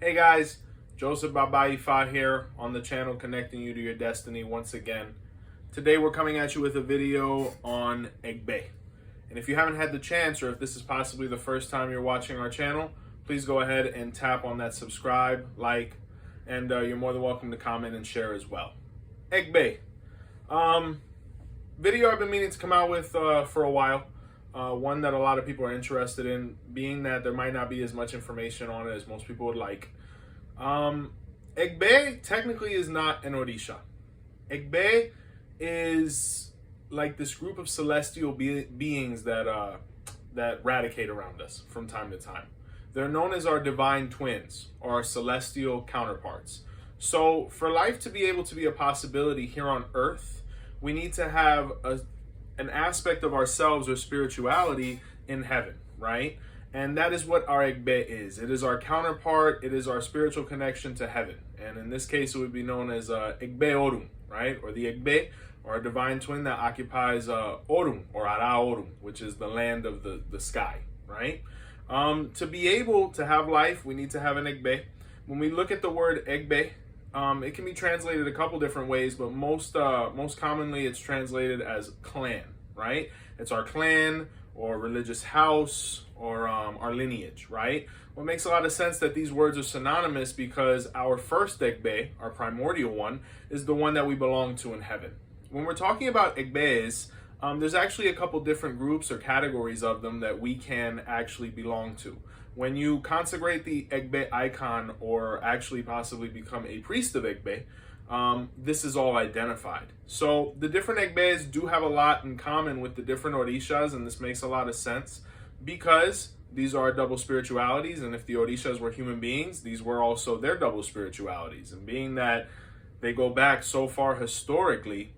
Hey guys, Joseph Babaifa here on the channel connecting you to your destiny once again. Today we're coming at you with a video on Egbe. And if you haven't had the chance, or if this is possibly the first time you're watching our channel, please go ahead and tap on that subscribe, like, and you're more than welcome to comment and share as well. Egbe. Video I've been meaning to come out with for a while. One that a lot of people are interested in, being that there might not be as much information on it as most people would like. Egbe technically is not an Orisha. Egbe is like this group of celestial beings that radicate around us from time to time. They're known as our divine twins, or our celestial counterparts. So for life to be able to be a possibility here on Earth, we need to have an aspect of ourselves or spirituality in heaven, right? And that is what our Egbe is. It is our counterpart. It is our spiritual connection to heaven. And in this case, it would be known as Egbe Orum, right? Or the Egbe, or a divine twin that occupies Orum, or Ara Orum, which is the land of the sky, right? To be able to have life, we need to have an Egbe. When we look at the word Egbe, it can be translated a couple different ways, but most commonly it's translated as clan, right? It's our clan or religious house or our lineage, right? What makes a lot of sense that these words are synonymous, because our first Egbe, our primordial one, is the one that we belong to in heaven. When we're talking about Egbes, there's actually a couple different groups or categories of them that we can actually belong to. When you consecrate the Egbe icon, or actually possibly become a priest of Egbe, this is all identified. So the different Egbes do have a lot in common with the different Orishas, and this makes a lot of sense because these are double spiritualities, and if the Orishas were human beings, these were also their double spiritualities. And being that they go back so far historically,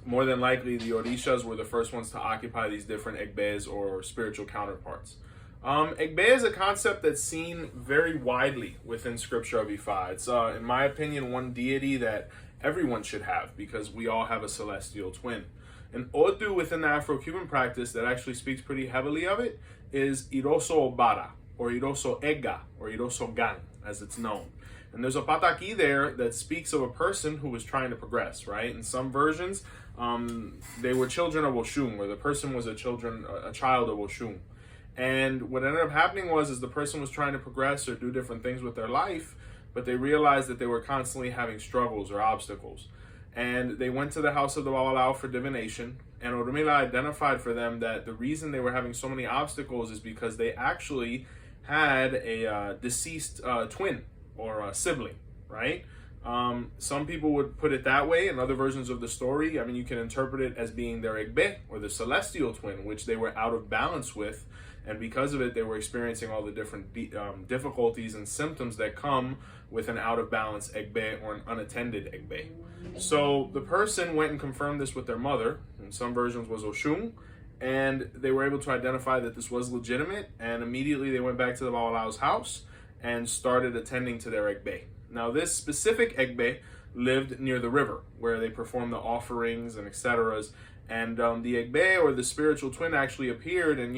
more than likely the Orishas were the first ones to occupy these different Egbes or spiritual counterparts. Egbe is a concept that's seen very widely within Scripture of Ifa. It's, in my opinion, one deity that everyone should have, because we all have a celestial twin. An Odu within the Afro-Cuban practice that actually speaks pretty heavily of it is Iroso Obara, or Iroso Ega, or Iroso Gan, as it's known. And there's a pataki there that speaks of a person who was trying to progress, right? In some versions, they were children of Oshun, or the person was a child of Oshun. And what ended up happening is the person was trying to progress or do different things with their life, but they realized that they were constantly having struggles or obstacles. And they went to the house of the Babalao for divination, and Orumila identified for them that the reason they were having so many obstacles is because they actually had a deceased twin or a sibling, right? Some people would put it that way. In other versions of the story, I mean, you can interpret it as being their Egbe, or the celestial twin, which they were out of balance with. And because of it, they were experiencing all the different difficulties and symptoms that come with an out of balance Egbe or an unattended Egbe. So the person went and confirmed this with their mother, in some versions was Oshun, and they were able to identify that this was legitimate, and immediately they went back to the Babalao's house and started attending to their Egbe. Now this specific Egbe lived near the river, where they performed the offerings and etc. And the Egbe, or the spiritual twin, actually appeared and,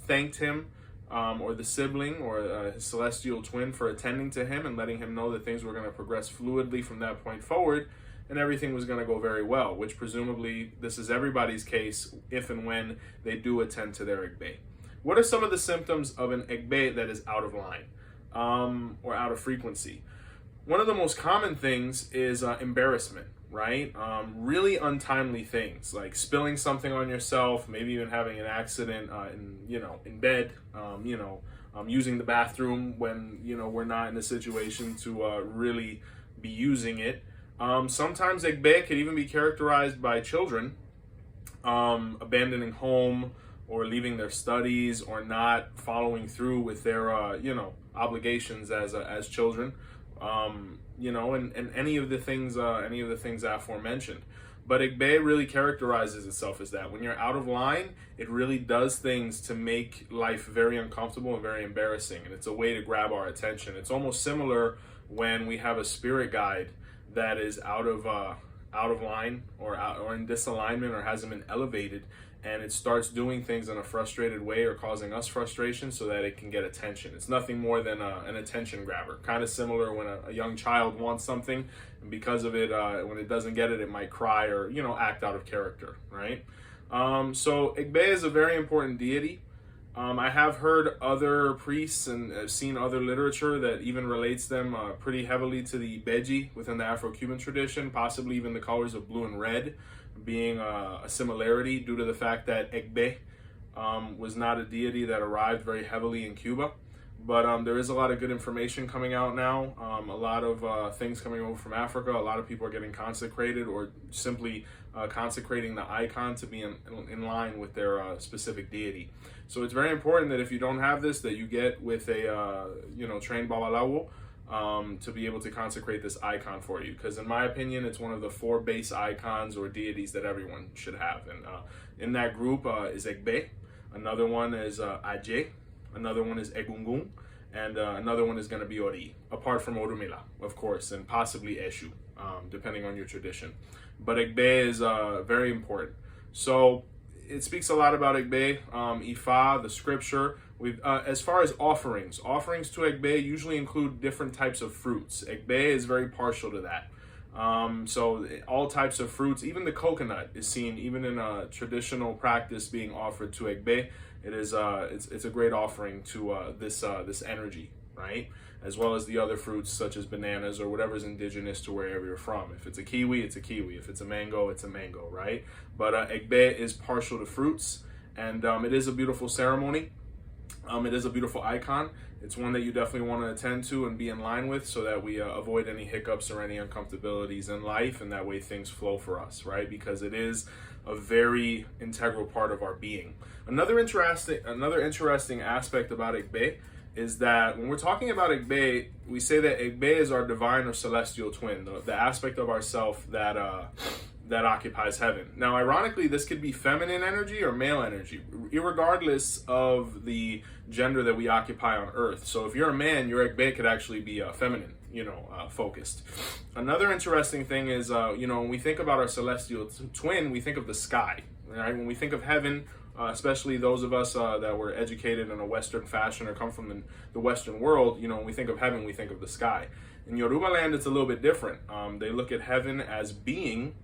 thanked him, or the sibling, or his celestial twin, for attending to him and letting him know that things were going to progress fluidly from that point forward, and everything was going to go very well, which presumably this is everybody's case if and when they do attend to their Egbe. What are some of the symptoms of an Egbe that is out of line, or out of frequency? One of the most common things is embarrassment, right? Really untimely things, like spilling something on yourself, maybe even having an accident in bed, using the bathroom when we're not in a situation to really be using it. Sometimes Egbe could even be characterized by children abandoning home, or leaving their studies, or not following through with their obligations as children. And any of the things aforementioned. But Egbe really characterizes itself as that. When you're out of line, it really does things to make life very uncomfortable and very embarrassing. And it's a way to grab our attention. It's almost similar when we have a spirit guide that is out of line, or in disalignment, or hasn't been elevated. and it starts doing things in a frustrated way or causing us frustration so that it can get attention. It's nothing more than an attention grabber. Kind of similar when a young child wants something, and because of it, when it doesn't get it, it might cry or, act out of character, right? So Egbe is a very important deity. I have heard other priests and have seen other literature that even relates them pretty heavily to the Beji within the Afro-Cuban tradition, possibly even the colors of blue and red being a similarity due to the fact that Egbe was not a deity that arrived very heavily in Cuba. But there is a lot of good information coming out now, a lot of things coming over from Africa. A lot of people are getting consecrated or simply consecrating the icon to be in line with their specific deity. So it's very important that if you don't have this, that you get with a trained babalawo to be able to consecrate this icon for you. Because in my opinion, it's one of the 4 base icons or deities that everyone should have. And in that group is Egbe, another one is Aje, another one is Egungun, and another one is going to be Ori, apart from Orumila, of course, and possibly Eshu, depending on your tradition. But Egbe is very important. So it speaks a lot about Egbe, Ifa, the scripture. As far as offerings to Egbe usually include different types of fruits. Egbe is very partial to that. So all types of fruits, even the coconut is seen, even in a traditional practice, being offered to Egbe. It is it's a great offering to this energy, right? As well as the other fruits such as bananas or whatever's indigenous to wherever you're from. If it's a kiwi, it's a kiwi. If it's a mango, it's a mango, right? But Egbe is partial to fruits, and it is a beautiful ceremony. It is a beautiful icon. It's one that you definitely want to attend to and be in line with so that we avoid any hiccups or any uncomfortabilities in life, and that way things flow for us, right? Because it is a very integral part of our being. Another interesting aspect about Egbe is that when we're talking about Egbe, we say that Egbe is our divine or celestial twin, the aspect of ourself that occupies heaven. Now, ironically, this could be feminine energy or male energy, irregardless of the gender that we occupy on Earth. So if you're a man, your Egbe could actually be feminine, focused. Another interesting thing is, when we think about our celestial twin, we think of the sky, right? When we think of heaven, especially those of us that were educated in a Western fashion or come from the Western world, when we think of heaven, we think of the sky. In Yoruba land, it's a little bit different. They look at heaven as being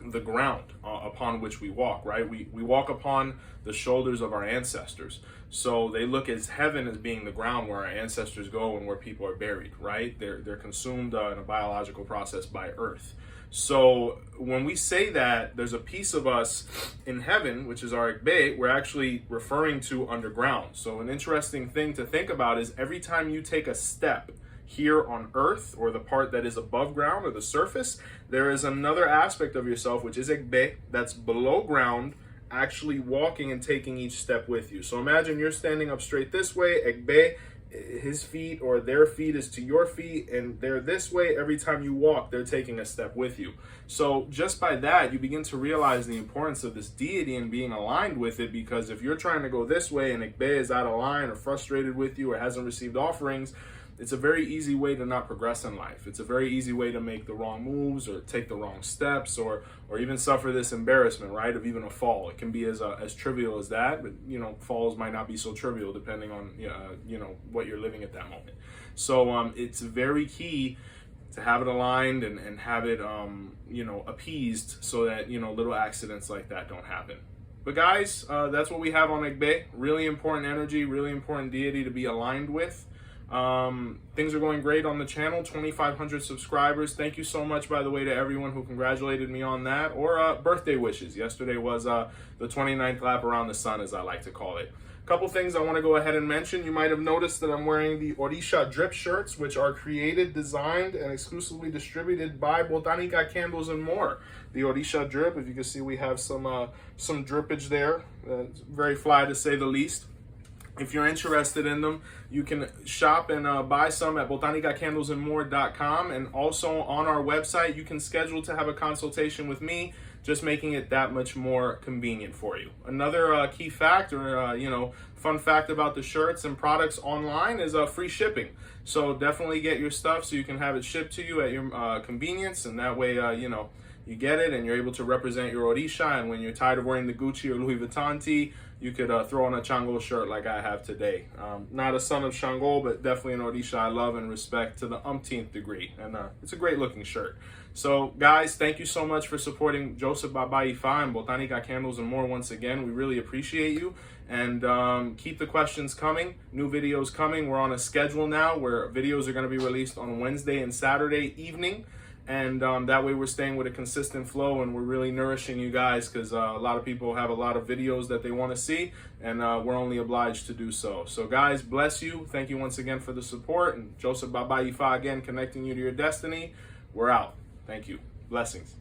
the ground upon which we walk, right? We walk upon the shoulders of our ancestors. So they look at heaven as being the ground where our ancestors go and where people are buried, right? They're consumed in a biological process by earth. So when we say that there's a piece of us in heaven, which is our Egbe, we're actually referring to underground. So an interesting thing to think about is every time you take a step here on earth, or the part that is above ground or the surface, there is another aspect of yourself, which is Egbe, that's below ground, actually walking and taking each step with you. So imagine you're standing up straight this way, Egbe, his feet or their feet is to your feet, and they're this way. Every time you walk, they're taking a step with you. So just by that, you begin to realize the importance of this deity and being aligned with it, because if you're trying to go this way and Egbe is out of line or frustrated with you or hasn't received offerings, it's a very easy way to not progress in life. It's a very easy way to make the wrong moves or take the wrong steps or even suffer this embarrassment, right, of even a fall. It can be as trivial as that, but, falls might not be so trivial depending on, what you're living at that moment. So it's very key to have it aligned and have it, appeased so that, little accidents like that don't happen. But guys, that's what we have on Egbe. Really important energy, really important deity to be aligned with. Things are going great on the channel, 2,500 subscribers. Thank you so much, by the way, to everyone who congratulated me on that, or birthday wishes. Yesterday was the 29th lap around the sun, as I like to call it. A couple things I want to go ahead and mention. You might have noticed that I'm wearing the Orisha drip shirts, which are created, designed, and exclusively distributed by Botanica Candles and More. The Orisha drip, if you can see, we have some drippage there. It's very fly, to say the least. If you're interested in them, you can shop and buy some at botanicacandlesandmore.com, and also on our website, you can schedule to have a consultation with me, just making it that much more convenient for you. Another key fact or, fun fact about the shirts and products online is free shipping. So definitely get your stuff so you can have it shipped to you at your convenience, and that way, you you get it and you're able to represent your Orisha. And when you're tired of wearing the Gucci or Louis Vuitton tee, you could throw on a Shango shirt like I have today. Not a son of Shango, but definitely an Orisha I love and respect to the umpteenth degree. And it's a great looking shirt. So guys, thank you so much for supporting Joseph Baba Ifa and Botanica Candles and More once again. We really appreciate you. And keep the questions coming. New videos coming. We're on a schedule now where videos are going to be released on Wednesday and Saturday evening. And that way we're staying with a consistent flow and we're really nourishing you guys, because a lot of people have a lot of videos that they want to see, and we're only obliged to do so. So guys, bless you. Thank you once again for the support. And Joseph Baba Ifa again, connecting you to your destiny. We're out. Thank you. Blessings.